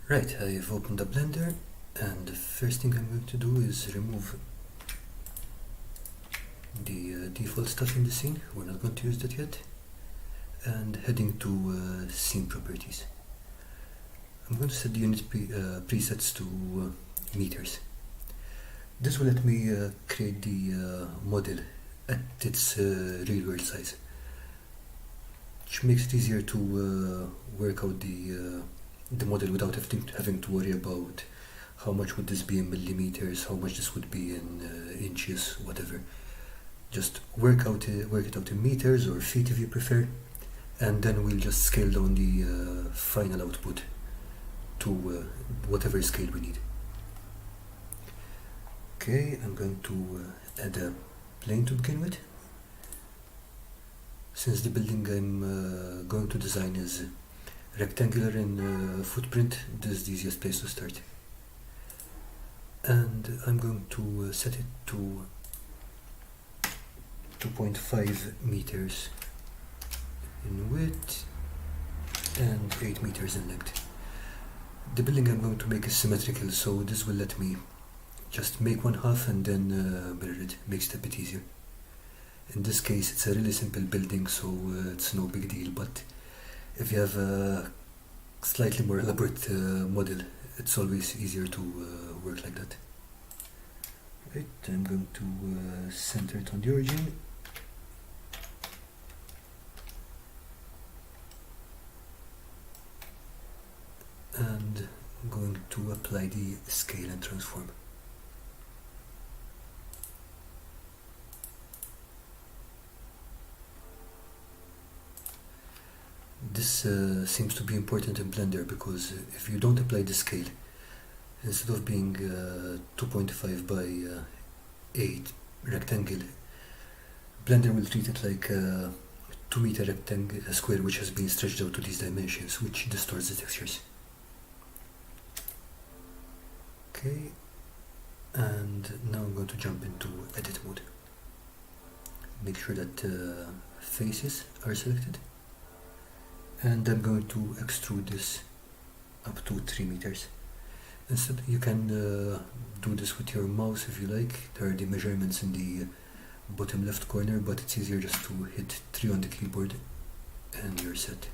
Right, I've opened the Blender, and the first thing I'm going to do is remove the default stuff in the scene. We're not going to use that yet. And heading to scene properties. I'm going to set the unit presets to meters. This will let me create the model at its real world size, which makes it easier to work out the model without having to worry about how much would this be in millimeters, how much this would be in inches, whatever. Just work it out in meters or feet if you prefer, and then we'll just scale down the final output to whatever scale we need. Okay, I'm going to add a plane to begin with. Since the building I'm going to design is rectangular in footprint, this is the easiest place to start. And I'm going to set it to 2.5 meters in width and 8 meters in length. The building I'm going to make is symmetrical, so this will let me just make one half and then mirror it. Makes it a bit easier. In this case it's a really simple building, so it's no big deal, but if you have a slightly more elaborate model, it's always easier to work like that. Right, I'm going to center it on the origin. And I'm going to apply the scale and transform. This seems to be important in Blender, because if you don't apply the scale, instead of being 2.5 by 8 rectangle, Blender will treat it like a 2 meter rectangle, a square which has been stretched out to these dimensions, which distorts the textures. Okay, and now I'm going to jump into edit mode. Make sure that faces are selected, and I'm going to extrude this up to 3 meters. Instead, you can do this with your mouse if you like. There are the measurements in the bottom left corner, but it's easier just to hit 3 on the keyboard and you're set.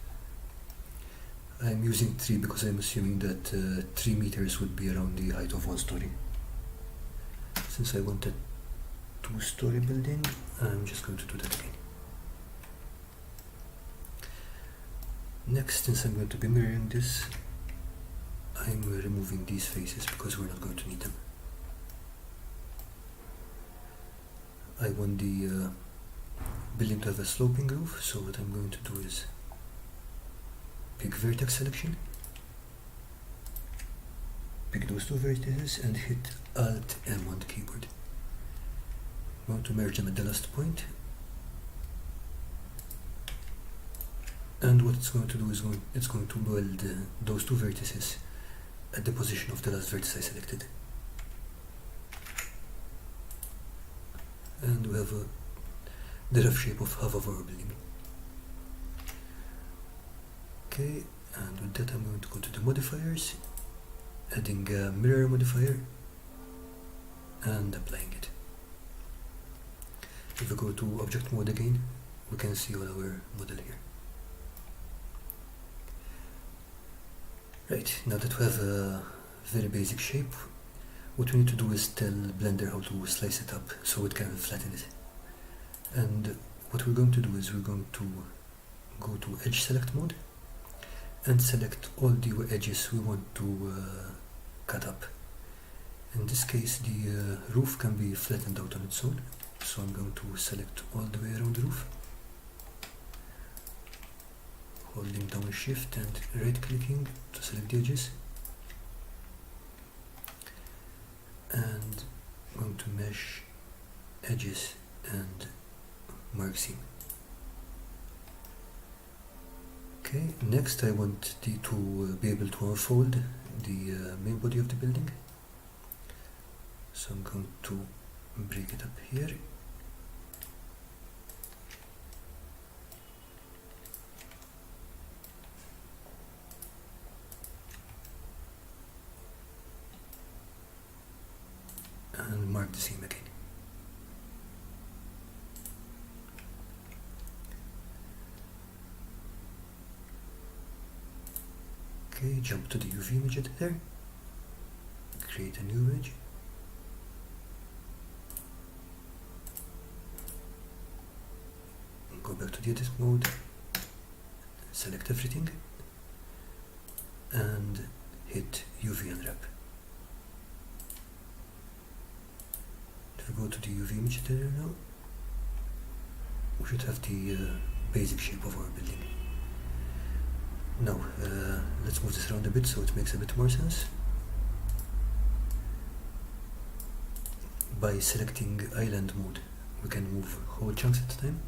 I'm using 3 because I'm assuming that 3 meters would be around the height of one story. Since I want a 2-story building, I'm just going to do that again. Next, since I'm going to be mirroring this, I'm removing these faces because we're not going to need them. I want the building to have a sloping roof, so what I'm going to do is pick vertex selection, pick those 2 vertices and hit Alt M on the keyboard. I'm going to merge them at the last point, and what it's going to do is it's going to build those 2 vertices at the position of the last vertex I selected. And we have the rough shape of half of our building. Okay, and with that I'm going to go to the modifiers, adding a mirror modifier and applying it. If we go to object mode again, we can see all our model here. Right, now that we have a very basic shape, what we need to do is tell Blender how to slice it up so it can flatten it. And what we're going to do is we're going to go to edge select mode and select all the edges we want to cut up. In this case, the roof can be flattened out on its own, so I'm going to select all the way around the roof, holding down shift and right clicking to select the edges, and I'm going to mesh edges and mark seam. Okay, next I want to be able to unfold the main body of the building, so I'm going to break it up here. mark the seam again. Okay, jump to the UV image editor, create a new image, go back to the edit mode, select everything, and hit UV Unwrap. If we go to the UV image editor now, we should have the basic shape of our building. Now, let's move this around a bit so it makes a bit more sense. By selecting island mode, we can move whole chunks at a time.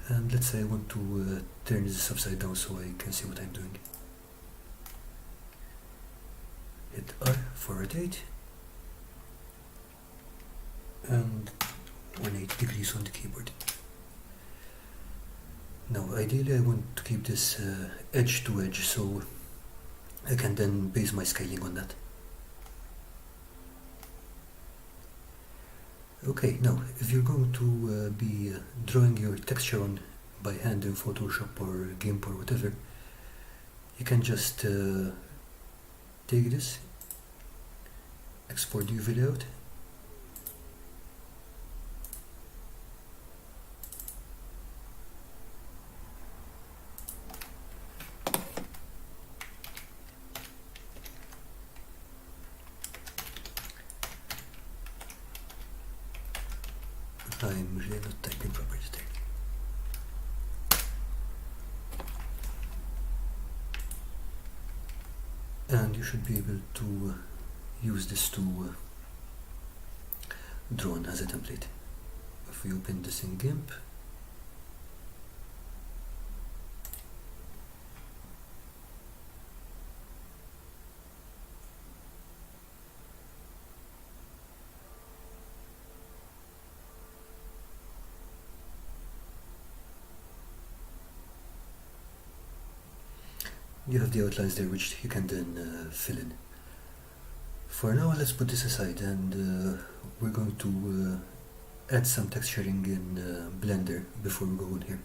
And let's say I want to turn this upside down so I can see what I'm doing. Hit R for rotate, and 180 degrees on the keyboard. Now ideally I want to keep this edge to edge, so I can then base my scaling on that. Okay, now if you're going to be drawing your texture on by hand in Photoshop or GIMP or whatever, you can just take this, export the UV layout, I'm really not typing properly today. And you should be able to use this to draw on as a template. If we open this in GIMP, you have the outlines there which you can then fill in. For now, let's put this aside, and we're going to add some texturing in Blender before we go in here.